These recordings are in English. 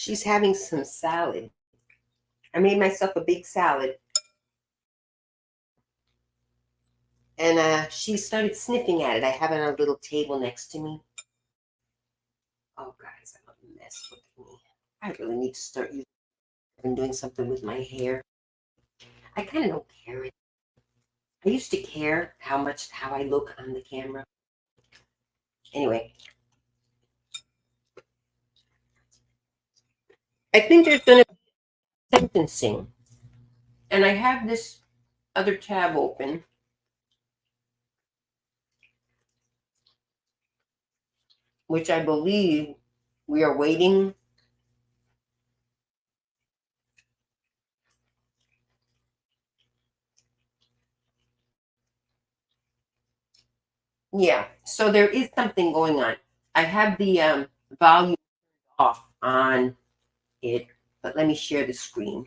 She's having some salad. I made myself a big salad. And she started sniffing at it. I have it on a little table next to me. Oh, guys, I'm a mess. Look at me. I really need to start doing something with my hair. I kind of don't care. I used to care how I look on the camera. Anyway, I think there's going to be sentencing. And I have this other tab open. Which I believe we are waiting. Yeah, so there is something going on. I have the volume off on it, but let me share the screen.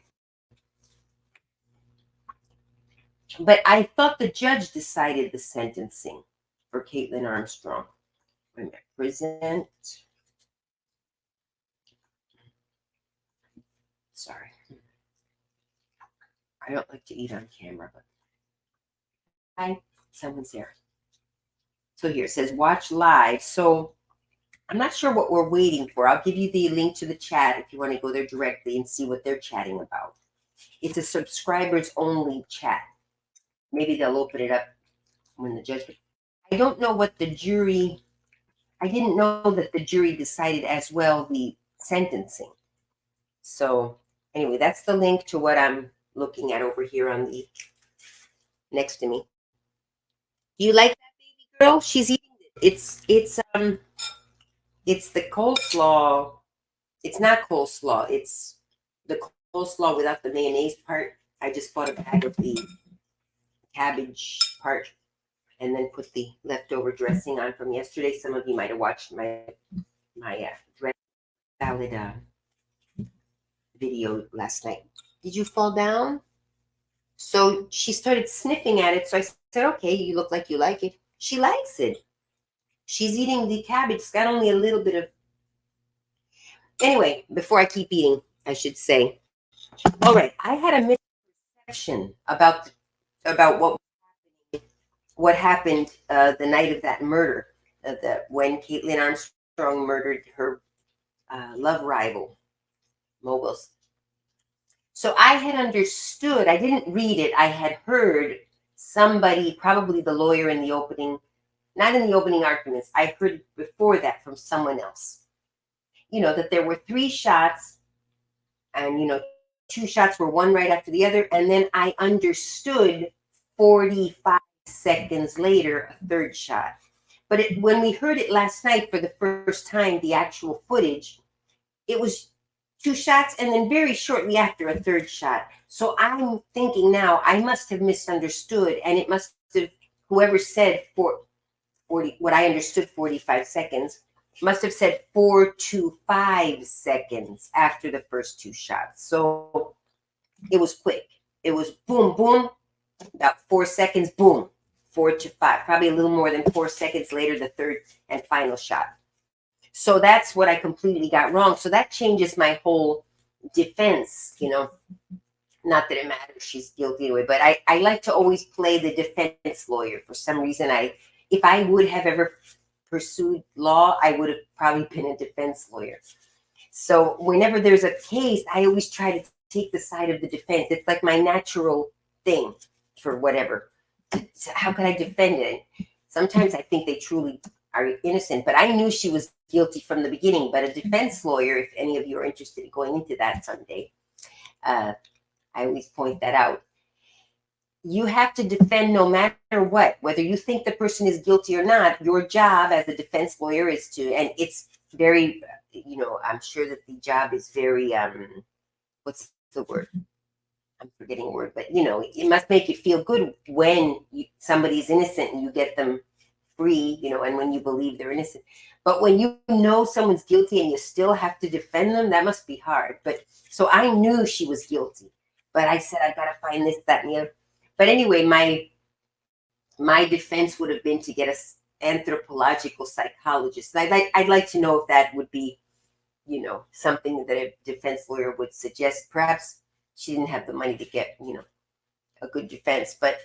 But I thought the judge decided the sentencing for Kaitlin Armstrong. Wait a minute, present. Sorry. I don't like to eat on camera, but hi, someone's there. So here it says watch live. So I'm not sure what we're waiting for. I'll give you the link to the chat if you want to go there directly and see what they're chatting about. It's a subscribers only chat. Maybe they'll open it up when the judge. I don't know what the jury. I didn't know that the jury decided as well the sentencing. So anyway, that's the link to what I'm looking at over here on the next to me. Do you like that baby girl? She's eating it. It's the coleslaw. It's not coleslaw. It's the coleslaw without the mayonnaise part. I just bought a bag of the cabbage part and then put the leftover dressing on from yesterday. Some of you might have watched my dress salad video last night. Did you fall down? So she started sniffing at it. So I said, okay, you look like you like it. She likes it. She's eating the cabbage. It's got only a little bit of. Anyway, before I keep eating, I should say. All right, I had a misconception about what happened the night of that murder, when Kaitlin Armstrong murdered her love rival, Moguls. So I had understood, I didn't read it, I had heard somebody, probably the lawyer in the opening, not in the opening arguments, I heard it before that from someone else. That there were 3 shots, and 2 shots were one right after the other, and then I understood 45 seconds later a 3rd shot. But when we heard it last night for the first time, the actual footage, it was 2 shots and then very shortly after a 3rd shot. So I'm thinking now I must have misunderstood, and it must have, whoever said 40, what I understood 45 seconds, must have said 4 to 5 seconds after the first 2 shots. So it was quick. It was boom, boom, about 4 seconds, boom, 4 to 5, probably a little more than 4 seconds later, the 3rd and final shot. So that's what I completely got wrong. So that changes my whole defense, not that it matters. She's guilty anyway, but I like to always play the defense lawyer. For some reason, if I would have ever pursued law, I would have probably been a defense lawyer. So whenever there's a case, I always try to take the side of the defense. It's like my natural thing for whatever. So how can I defend it? Sometimes I think they truly are innocent, but I knew she was guilty from the beginning. But a defense lawyer, if any of you are interested in going into that someday, I always point that out. You have to defend no matter what, whether you think the person is guilty or not. Your job as a defense lawyer is to, and it's very, I'm sure that the job is very, what's the word? I'm forgetting a word, but it must make you feel good when somebody's innocent and you get them free, and when you believe they're innocent. But when you know someone's guilty and you still have to defend them, that must be hard. But so I knew she was guilty, but I said, I got to find this, that, and the other. But anyway, my defense would have been to get an anthropological psychologist. I'd like to know if that would be, something that a defense lawyer would suggest. Perhaps she didn't have the money to get, a good defense, but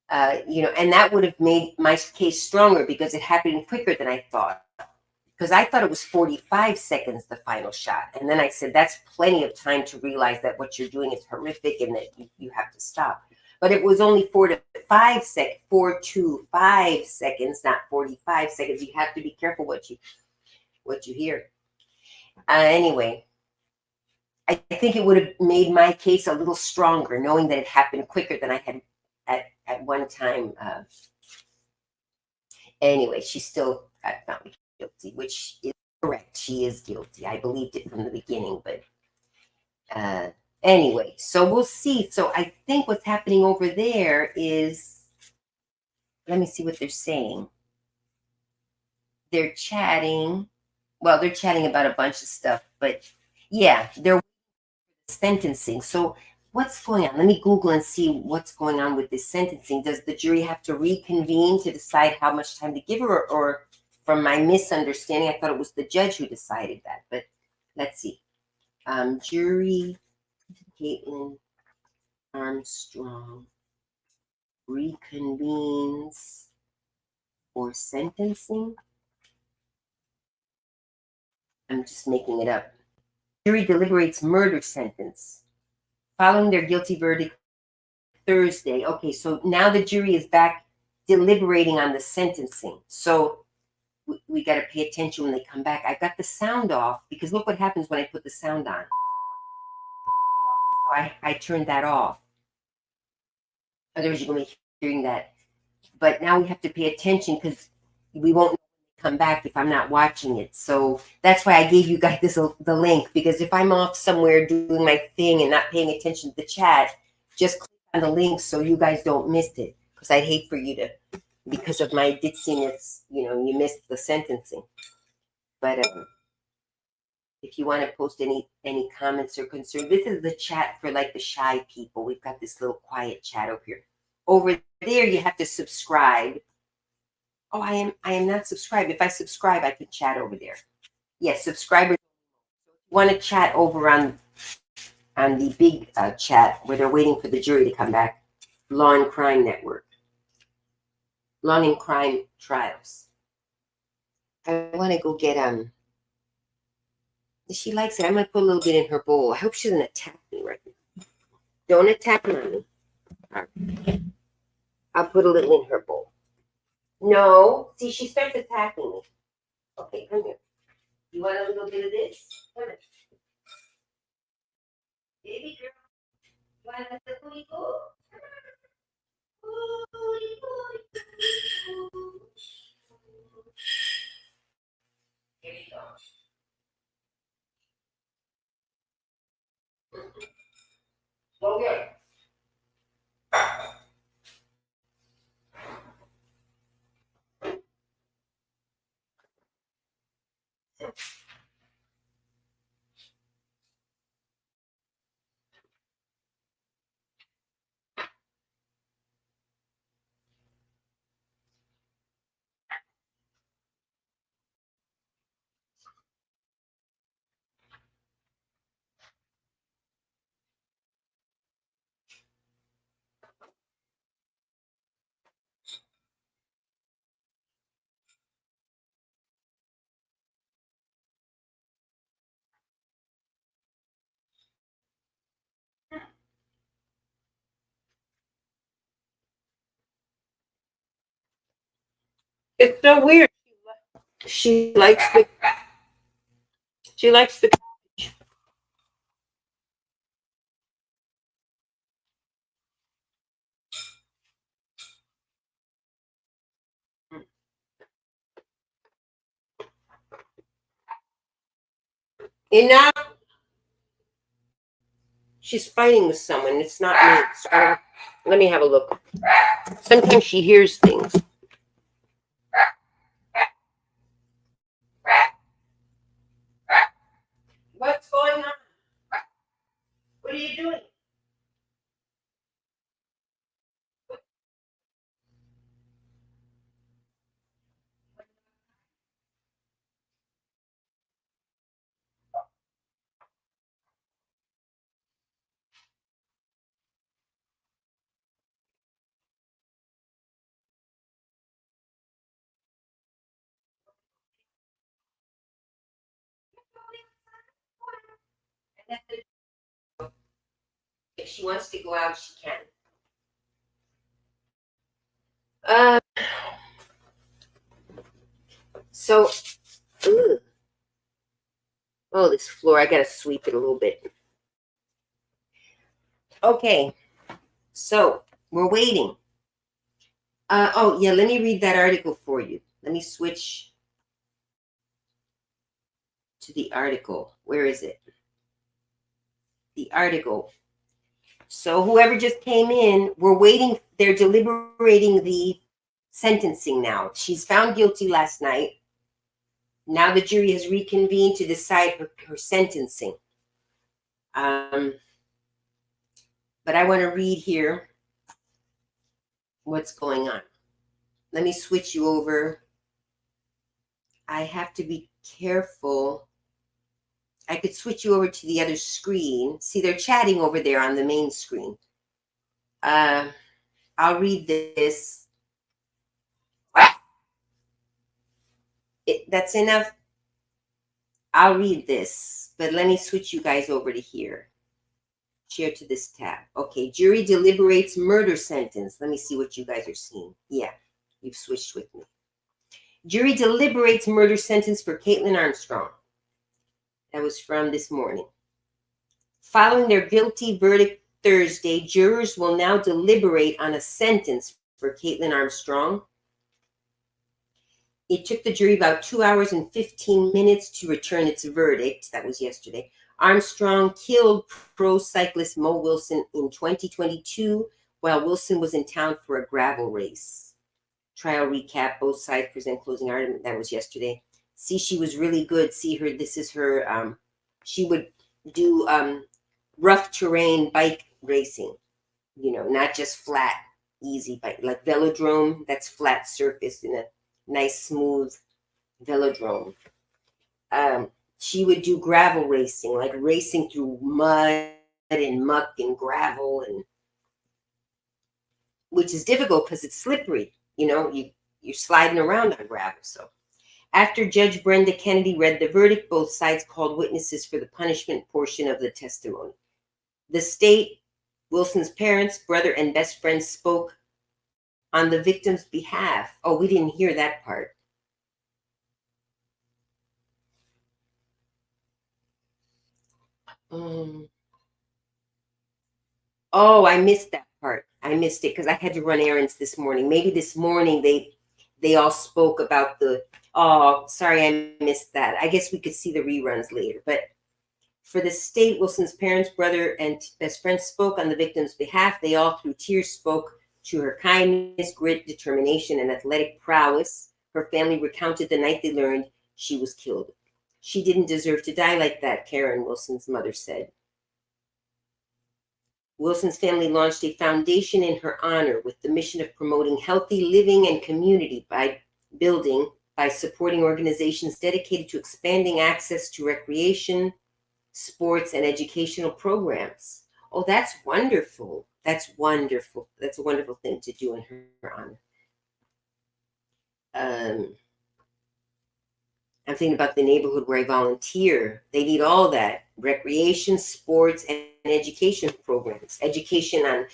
and that would have made my case stronger because it happened quicker than I thought. Because I thought it was 45 seconds, the final shot. And then I said, that's plenty of time to realize that what you're doing is horrific and that you have to stop. But it was only 4 to 5 seconds, not 45 seconds. You have to be careful what you hear. Anyway, I think it would have made my case a little stronger, knowing that it happened quicker than I had at one time. Anyway, she still got found guilty, which is correct. She is guilty. I believed it from the beginning, but anyway, so we'll see. So I think what's happening over there is, let me see what they're saying. They're chatting. Well, they're chatting about a bunch of stuff, but yeah, they're sentencing. So what's going on? Let me Google and see what's going on with this sentencing. Does the jury have to reconvene to decide how much time to give her, or from my misunderstanding, I thought it was the judge who decided that, but let's see. Jury, Kaitlin Armstrong reconvenes for sentencing. I'm just making it up. Jury deliberates murder sentence following their guilty verdict Thursday. Okay, so now the jury is back deliberating on the sentencing. So we got to pay attention when they come back. I got the sound off because look what happens when I put the sound on. So I turned that off. Otherwise, you're going to be hearing that. But now we have to pay attention because we won't come back if I'm not watching it. So that's why I gave you guys the link, because if I'm off somewhere doing my thing and not paying attention to the chat, just click on the link so you guys don't miss it. Because I'd hate for you to, because of my ditziness, you missed the sentencing. But if you want to post any comments or concerns, this is the chat for like the shy people. We've got this little quiet chat over here. Over there, you have to subscribe. Oh, I am not subscribed. If I subscribe, I can chat over there. Yes, subscribers want to chat over on the big chat where they're waiting for the jury to come back. Law and Crime Network. Law and Crime Trials. I want to go get she likes it. I'm gonna put a little bit in her bowl. I hope she doesn't attack me right now. Don't attack mommy. Right. I'll put a little in her bowl. No, see, she starts attacking me. Okay, come here. You want a little bit of this? Come here. Baby girl, you want a little booty bowl? Here you go. Okay. It's so weird. She likes the. She likes the. Enough. She's fighting with someone. It's not me. So let me have a look. Sometimes she hears things. What's going on? What are you doing? If she wants to go out, she can. Uh, so, ugh. Oh, this floor, I gotta sweep it a little bit. Okay, so we're waiting. Oh, yeah, let me read that article for you. Let me switch to the article. Where is it? The article. So whoever just came in, we're waiting. They're deliberating the sentencing now. She's found guilty last night. Now the jury has reconvened to decide her sentencing. But I want to read here what's going on. Let me switch you over. I have to be careful. I could switch you over to the other screen. See, they're chatting over there on the main screen. I'll read this. That's enough. I'll read this, but let me switch you guys over to here. Share to this tab. Okay, jury deliberates murder sentence. Let me see what you guys are seeing. Yeah, you've switched with me. Jury deliberates murder sentence for Kaitlin Armstrong. That was from this morning. Following their guilty verdict Thursday, jurors will now deliberate on a sentence for Kaitlin Armstrong. It took the jury about 2 hours and 15 minutes to return its verdict. That was yesterday. Armstrong killed pro cyclist Mo Wilson in 2022 while Wilson was in town for a gravel race. Trial recap, both sides present closing argument. That was yesterday. See, she was really good. See her, this is her, she would do rough terrain bike racing, you know, not just flat, easy bike, like velodrome, that's flat surface in a nice, smooth velodrome. She would do gravel racing, like racing through mud and muck and gravel, and which is difficult because it's slippery. You know, you're sliding around on gravel. So after Judge Brenda Kennedy read the verdict, both sides called witnesses for the punishment portion of the testimony. The state, Wilson's parents, brother, and best friend spoke on the victim's behalf. Oh, we didn't hear that part. Oh, I missed that part. I missed it because I had to run errands this morning. Maybe this morning they all spoke about the. Oh, sorry, I missed that. I guess we could see the reruns later. But for the state, Wilson's parents, brother, and best friend spoke on the victim's behalf. They all, through tears, spoke to her kindness, grit, determination, and athletic prowess. Her family recounted the night they learned she was killed. She didn't deserve to die like that, Karen, Wilson's mother said. Wilson's family launched a foundation in her honor with the mission of promoting healthy living and community by supporting organizations dedicated to expanding access to recreation, sports, and educational programs. Oh, that's wonderful. That's wonderful. That's a wonderful thing to do in her honor. I'm thinking about the neighborhood where I volunteer. They need all that: recreation, sports, and education programs. Education on,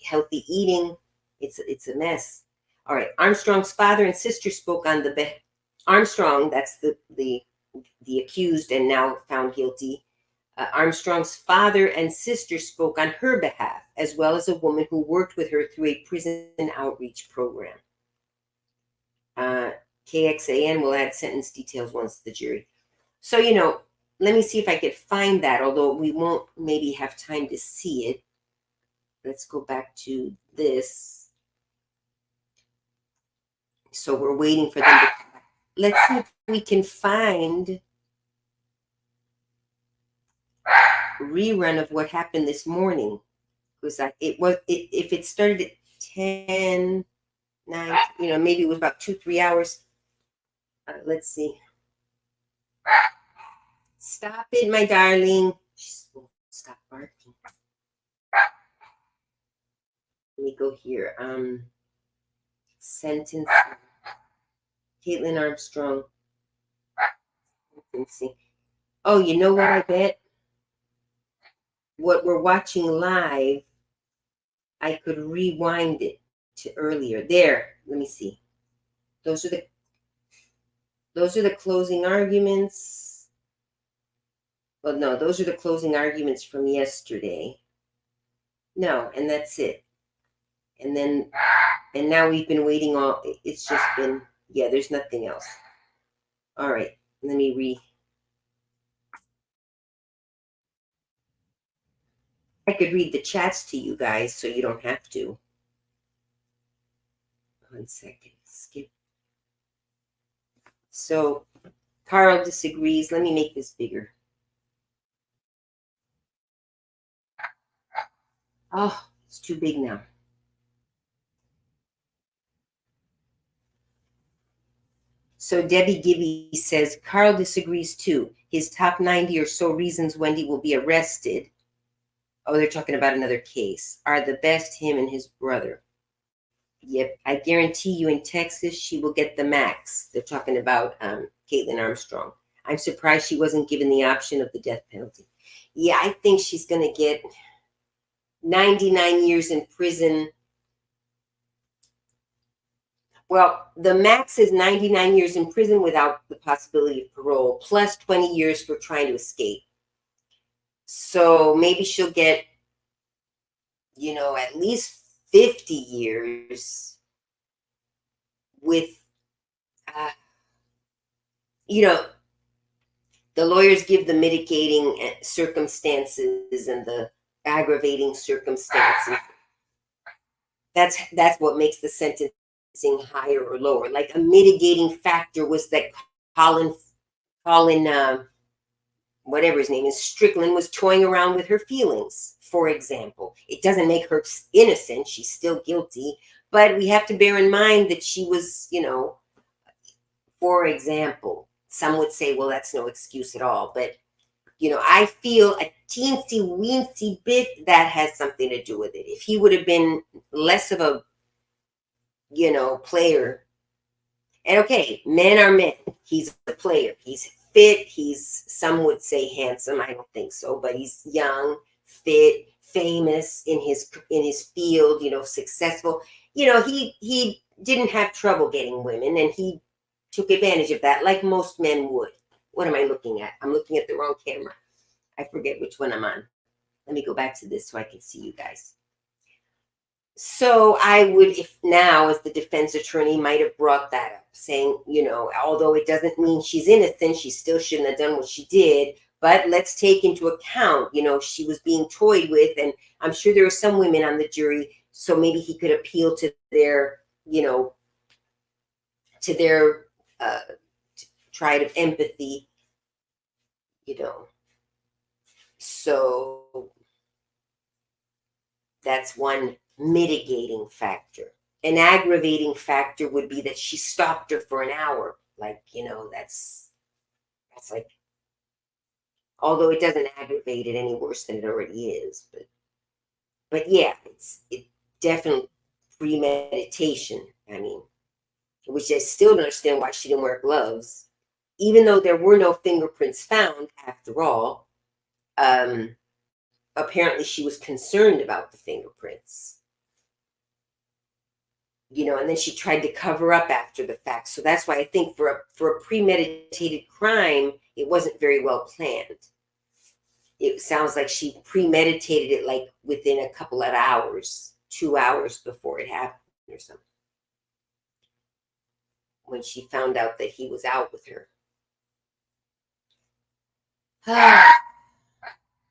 healthy eating. It's a mess. All right. Armstrong's father and sister spoke on Armstrong, that's the accused and now found guilty. Armstrong's father and sister spoke on her behalf, as well as a woman who worked with her through a prison outreach program. KXAN will add sentence details once the jury. So, let me see if I could find that, although we won't maybe have time to see it. Let's go back to this. So we're waiting for them to. Let's see if we can find a rerun of what happened this morning. Because if it started at 10, 9, maybe it was about 2-3 hours. Let's see. Stop it, my darling. Stop barking. Let me go here. Sentence. Kaitlin Armstrong. Sentencing. Oh, you know what I bet? what we're watching live, I could rewind it to earlier. There, let me see. Those are the closing arguments. Well, no, those are the closing arguments from yesterday. No, and that's it. And now we've been waiting all. It's just been, yeah. There's nothing else. All right, let me I could read the chats to you guys, so you don't have to. 1 second. Skip. So Carl disagrees. Let me make this bigger. Oh, it's too big now. So Debbie Gibby says Carl disagrees too. His top 90 or so reasons Wendy will be arrested. Oh, they're talking about another case. Are the best him and his brother. Yep, I guarantee you in Texas she will get the max. They're talking about Kaitlin Armstrong. I'm surprised she wasn't given the option of the death penalty. Yeah, I think she's going to get 99 years in prison. Well, the max is 99 years in prison without the possibility of parole, plus 20 years for trying to escape. So maybe she'll get, at least 50 years with, the lawyers give the mitigating circumstances and the aggravating circumstances. That's what makes the sentencing higher or lower. Like a mitigating factor was that Colin, whatever his name is, Strickland, was toying around with her feelings, for example. It doesn't make her innocent. She's still guilty. But we have to bear in mind that she was, for example, some would say, well, that's no excuse at all. But, I feel a teensy weensy bit that has something to do with it. If he would have been less of a, player. And okay, men are men. He's a player. He's fit. He's, some would say handsome. I don't think so, but he's young, fit, famous in his field, successful. He didn't have trouble getting women, and he took advantage of that like most men would. What am I looking at? I'm looking at the wrong camera. I forget which one I'm on. Let me go back to this so I can see you guys. So I would, if now, as the defense attorney, might have brought that up, saying, although it doesn't mean she's innocent, she still shouldn't have done what she did. But let's take into account, she was being toyed with, and I'm sure there are some women on the jury. So maybe he could appeal to their, to their tide of empathy, So that's one mitigating factor. An aggravating factor would be that she stopped her for an hour. Like, that's like, although it doesn't aggravate it any worse than it already is, but yeah, it definitely premeditation. I mean, which I still don't understand why she didn't wear gloves, even though there were no fingerprints found after all. Apparently she was concerned about the fingerprints. And then she tried to cover up after the fact. So that's why I think for a premeditated crime, it wasn't very well planned. It sounds like she premeditated it like within a couple of hours, 2 hours before it happened or something. When she found out that he was out with her.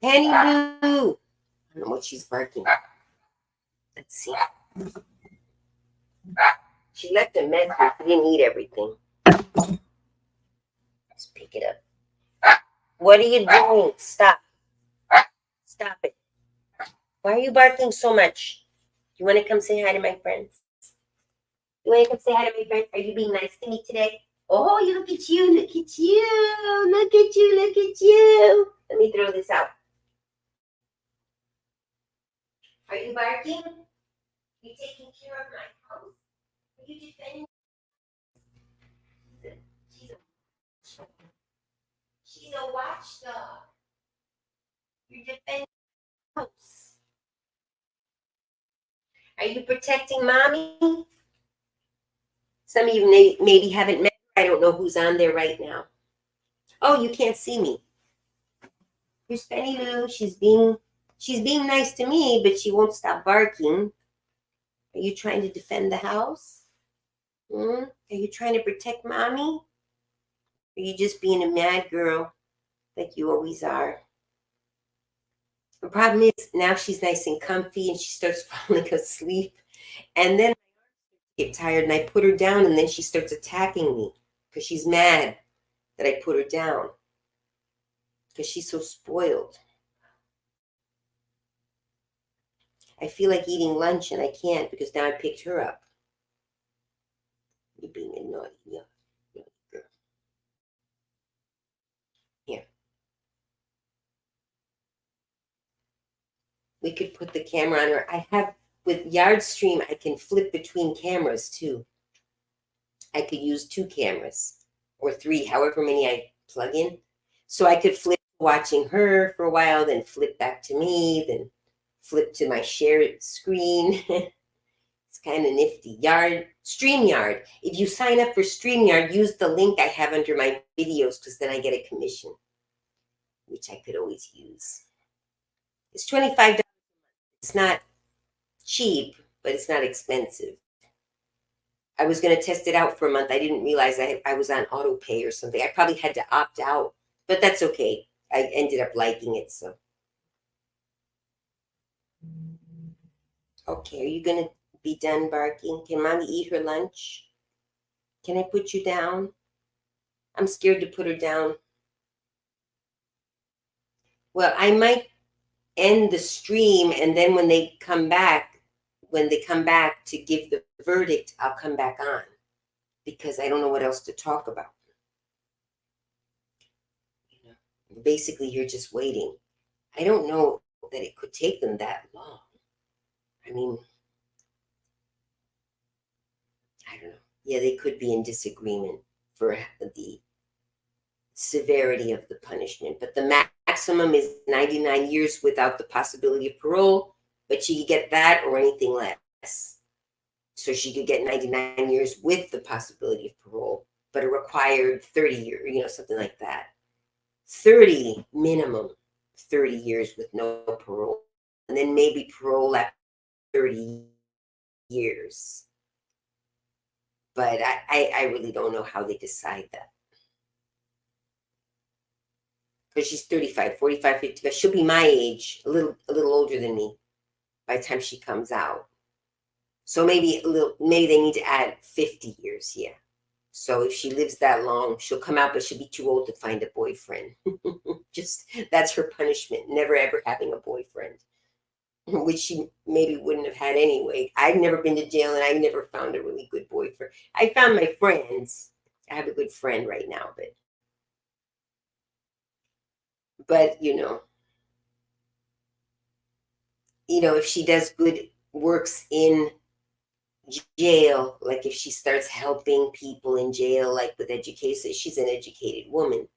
Penny Lou! I don't know what she's barking. Let's see. She left a message. She didn't eat everything. Let's pick it up. What are you doing? Stop. Stop it. Why are you barking so much? You want to come say hi to my friends? You want to come say hi to my friends? Are you being nice to me today? Oh, you look at you. Look at you. Look at you. Look at you. Let me throw this out. Are you barking? Are you taking care of my house? Are you defending? She's a watchdog. You're defending. you protecting mommy? Some of you maybe haven't met her. I don't know who's on there right now. Oh, you can't see me. Here's Penny Lou. She's being nice to me, but she won't stop barking. Are you trying to defend the house? Are you trying to protect mommy? Or are you just being a mad girl like you always are? The problem is now she's nice and comfy and she starts falling asleep. And then I get tired and I put her down and then she starts attacking me because she's mad that I put her down because she's so spoiled. I feel like eating lunch and I can't because now I picked her up. You're being a naughty girl. Here. We could put the camera on her. I have, with Yardstream, I can flip between cameras too. I could use 2 cameras or 3, however many I plug in. So I could flip watching her for a while, then flip back to me, then flip to my shared screen. It's kind of nifty. StreamYard. If you sign up for StreamYard, use the link I have under my videos because then I get a commission, which I could always use. It's $25. It's not cheap, but it's not expensive. I was going to test it out for a month. I didn't realize I was on auto pay or something. I probably had to opt out, but that's okay. I ended up liking it, so. Okay, are you going to be done barking? Can mommy eat her lunch? Can I put you down? I'm scared to put her down. Well, I might end the stream, and then when they come back to give the verdict, I'll come back on because I don't know what else to talk about. You know, basically, you're just waiting. I don't know that it could take them that long. I mean, I don't know. Yeah, they could be in disagreement for the severity of the punishment, but the maximum is 99 years without the possibility of parole, but she could get that or anything less. So she could get 99 years with the possibility of parole, but a required 30 years, something like that. 30 minimum, 30 years with no parole, and then maybe parole after 30 years. But I really don't know how they decide that. Because she's 35, 45, 55. She'll be my age, a little older than me by the time she comes out. So maybe they need to add 50 years here. So if she lives that long, she'll come out, but she'll be too old to find a boyfriend. That's her punishment, never ever having a boyfriend, which she maybe wouldn't have had anyway. I've never been to jail and I never found a really good boyfriend. I found my friends. I have a good friend right now, but if she does good works in jail, like if she starts helping people in jail, like with education, she's an educated woman.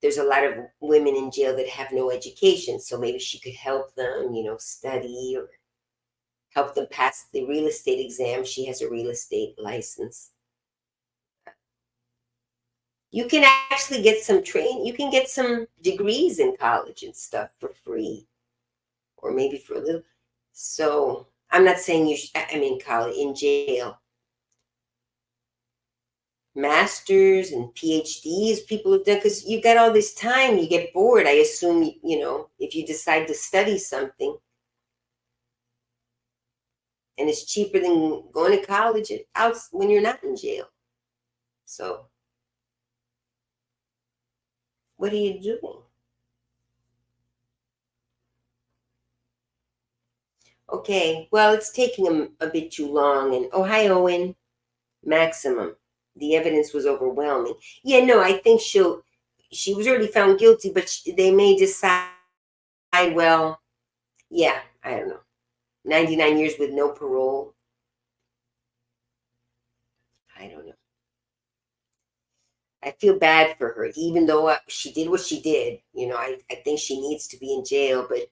There's a lot of women in jail that have no education, so maybe she could help them, study or help them pass the real estate exam. She has a real estate license. You can actually get you can get some degrees in college and stuff for free, or maybe for a little. So I'm not saying in college, in jail. Masters and PhDs people have done, because you got all this time, you get bored. I assume, if you decide to study something, and it's cheaper than going to college out when you're not in jail. So what are you doing? Okay, well, it's taking a bit too long. And hi, Owen. Maximum. The evidence was overwhelming. Yeah, no, I think she was already found guilty, but they may decide, well, yeah, I don't know, 99 years with no parole. I don't know. I feel bad for her, even though she did what she did. I think she needs to be in jail, but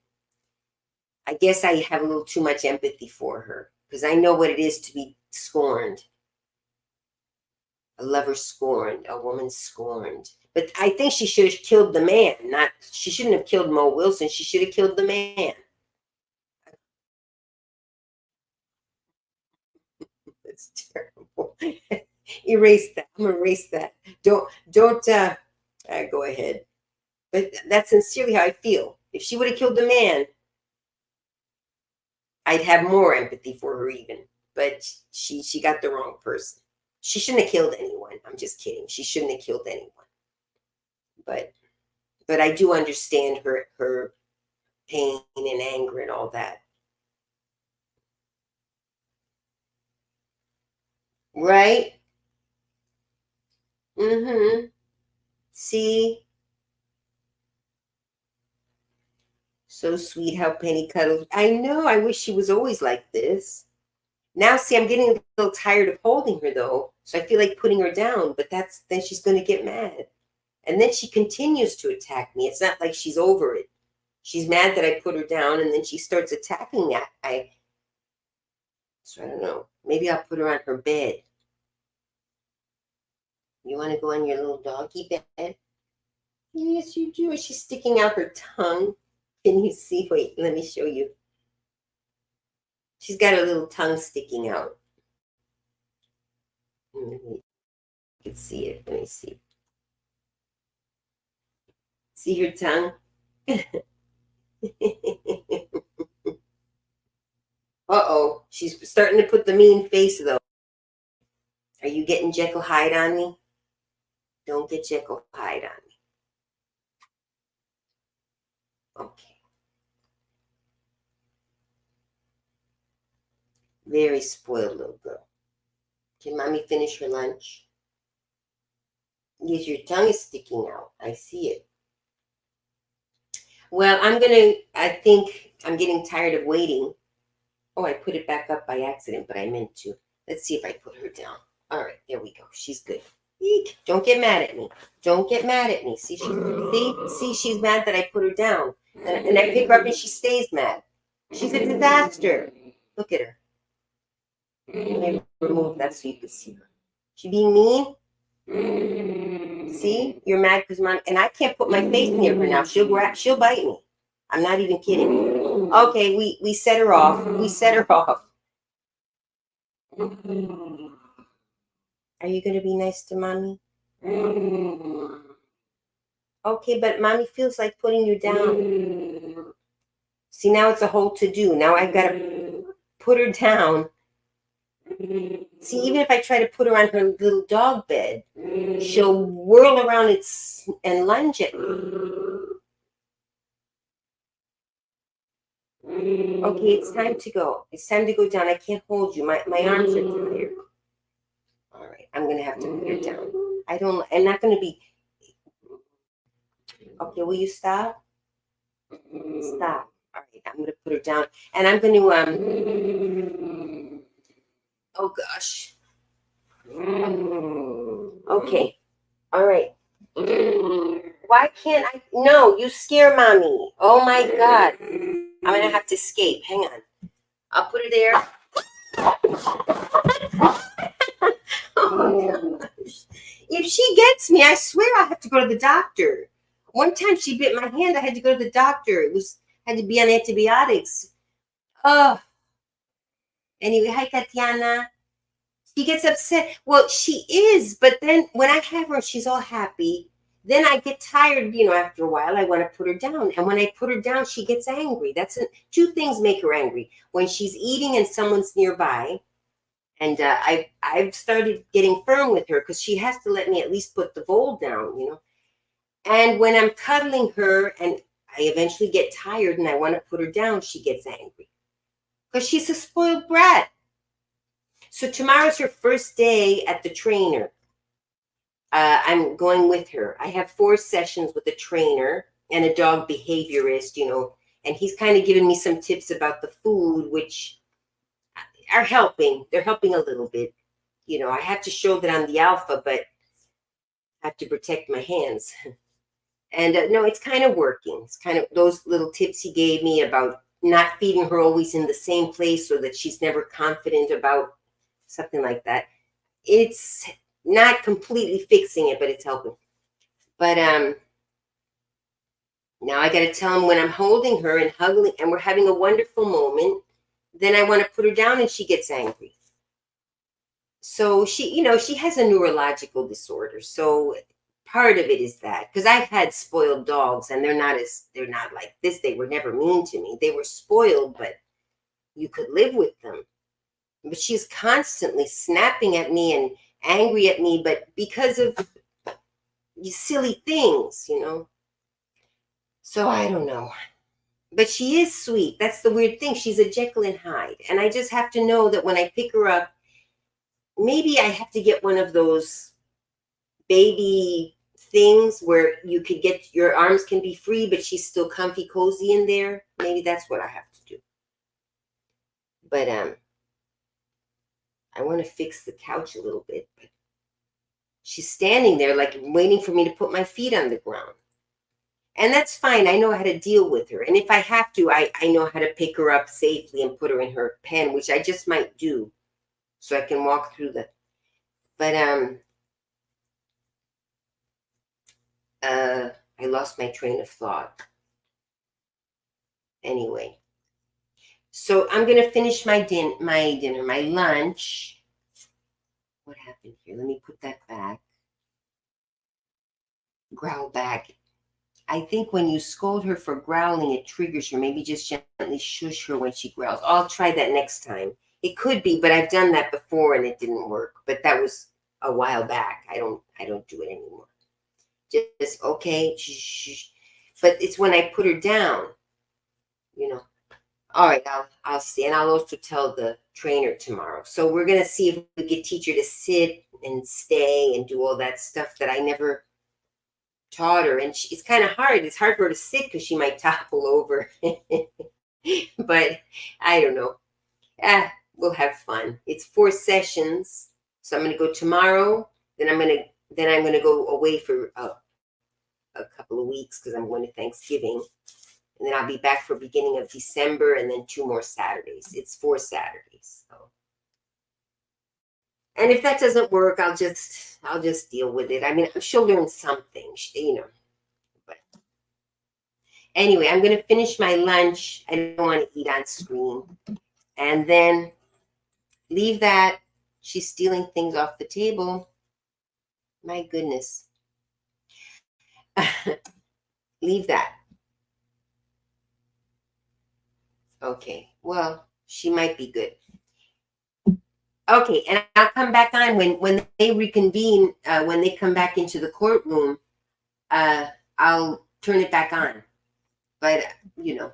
I guess I have a little too much empathy for her. because I know what it is to be scorned. A lover scorned, a woman scorned. But I think she should have killed the man. She shouldn't have killed Mo Wilson. She should have killed the man. That's terrible. Erase that. I'm gonna erase that. Don't go ahead. But that's sincerely how I feel. If she would have killed the man, I'd have more empathy for her even. But she got the wrong person. She shouldn't have killed anyone. I'm just kidding. She shouldn't have killed anyone. But I do understand her pain and anger and all that. Right? Mm-hmm. See? So sweet how Penny cuddles. I know. I wish she was always like this. Now, see, I'm getting a little tired of holding her, though. So I feel like putting her down. But then she's going to get mad. And then she continues to attack me. It's not like she's over it. She's mad that I put her down, and then she starts attacking me. So I don't know. Maybe I'll put her on her bed. You want to go on your little doggy bed? Yes, you do. She's sticking out her tongue. Can you see? Wait, let me show you. She's got her little tongue sticking out. You can see it. Let me see. See her tongue? Uh-oh. She's starting to put the mean face, though. Are you getting Jekyll Hyde on me? Don't get Jekyll Hyde on me. Okay. Very spoiled little girl. Can mommy finish her lunch? Yes, your tongue is sticking out. I see it. Well, I think I'm getting tired of waiting. Oh, I put it back up by accident, but I meant to. Let's see if I put her down. All right, there we go. She's good. Eek. Don't get mad at me. Don't get mad at me. See, she's mad that I put her down. And I pick her up and she stays mad. She's a disaster. Look at her. Let me remove that so you can see her. She being mean? See? You're mad because mom, and I can't put my face near her now. She'll bite me. I'm not even kidding. Okay, we set her off. We set her off. Are you going to be nice to mommy? Okay, but mommy feels like putting you down. See, now it's a whole to-do. Now I've got to put her down. See, even if I try to put her on her little dog bed, she'll whirl around and lunge at me. Okay, it's time to go. It's time to go down. I can't hold you. My arms are tired. All right, I'm going to have to put her down. I'm not going to be... Okay, will you stop? Stop. All right, I'm going to put her down. And I'm going to... Oh, gosh. Okay. All right. Why can't I? No, you scare mommy. Oh, my God. I'm going to have to escape. Hang on. I'll put her there. Oh, gosh. If she gets me, I swear I'll have to go to the doctor. One time she bit my hand. I had to go to the doctor. Had to be on antibiotics. Oh. Anyway, hi, Tatiana. She gets upset. Well, she is, but then when I have her, she's all happy. Then I get tired, after a while. I want to put her down. And when I put her down, she gets angry. Two things make her angry. When she's eating and someone's nearby. And I've started getting firm with her because she has to let me at least put the bowl down, And when I'm cuddling her and I eventually get tired and I want to put her down, she gets angry. Because she's a spoiled brat. So tomorrow's her first day at the trainer. I'm going with her. I have 4 sessions with a trainer and a dog behaviorist, and he's kind of giving me some tips about the food, which are helping. They're helping a little bit. I have to show that I'm the alpha, but I have to protect my hands. And no, it's kind of working. It's kind of those little tips he gave me about not feeding her always in the same place so that she's never confident about something like that. It's not completely fixing it, but it's helping. But now I got to tell him when I'm holding her and hugging and we're having a wonderful moment, then I want to put her down and she gets angry. So she, she has a neurological disorder. So part of it is that, because I've had spoiled dogs and they're not like this. They were never mean to me. They were spoiled, but you could live with them. But she's constantly snapping at me and angry at me, but because of silly things, So I don't know. But she is sweet. That's the weird thing. She's a Jekyll and Hyde. And I just have to know that when I pick her up, maybe I have to get one of those baby things where you could get your arms can be free, but she's still comfy, cozy in there. Maybe that's what I have to do. But I want to fix the couch a little bit. But she's standing there like waiting for me to put my feet on the ground. And that's fine. I know how to deal with her. And if I have to, I know how to pick her up safely and put her in her pen, which I just might do so I can walk through the. But I lost my train of thought. Anyway, so I'm going to finish my lunch. What happened here? Let me put that back. Growl back. I think when you scold her for growling, it triggers her. Maybe just gently shush her when she growls. I'll try that next time. It could be, but I've done that before and it didn't work. But that was a while back. I don't do it anymore. Just okay. Shh. But it's when I put her down, All right, I'll see, and I'll also tell the trainer tomorrow. So we're gonna see if we could teach her to sit and stay and do all that stuff that I never taught her. And it's kind of hard. It's hard for her to sit because she might topple over. But I don't know. We'll have fun. It's 4 sessions, so I'm gonna go tomorrow. Then I'm gonna go away for a couple of weeks because I'm going to Thanksgiving. And then I'll be back for beginning of December and then 2 more Saturdays. It's 4 Saturdays. So. And if that doesn't work, I'll just deal with it. I mean, she'll learn something, But anyway, I'm going to finish my lunch. I don't want to eat on screen. And then leave that. She's stealing things off the table. My goodness. Leave that. Okay, well, she might be good. Okay, and I'll come back on when they reconvene, when they come back into the courtroom, I'll turn it back on. But, we're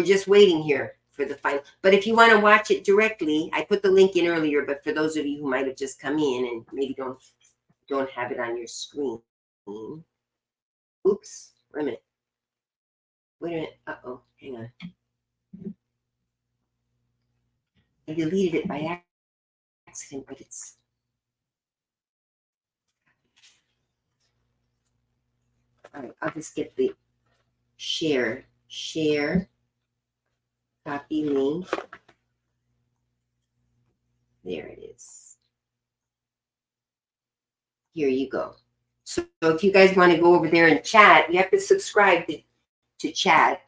just waiting here for the final. But if you want to watch it directly, I put the link in earlier, but for those of you who might have just come in and maybe don't have it on your screen. Oops, wait a minute. Uh-oh, hang on. I deleted it by accident, but it's. All right, I'll just get the share, copy link. There it is. Here you go. So if you guys want to go over there and chat, you have to subscribe to chat.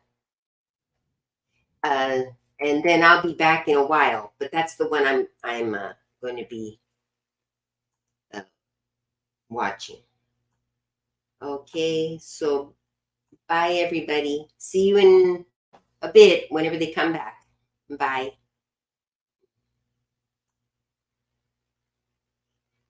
And then I'll be back in a while, but that's the one I'm going to be watching. Okay, so bye everybody. See you in a bit whenever they come back. Bye.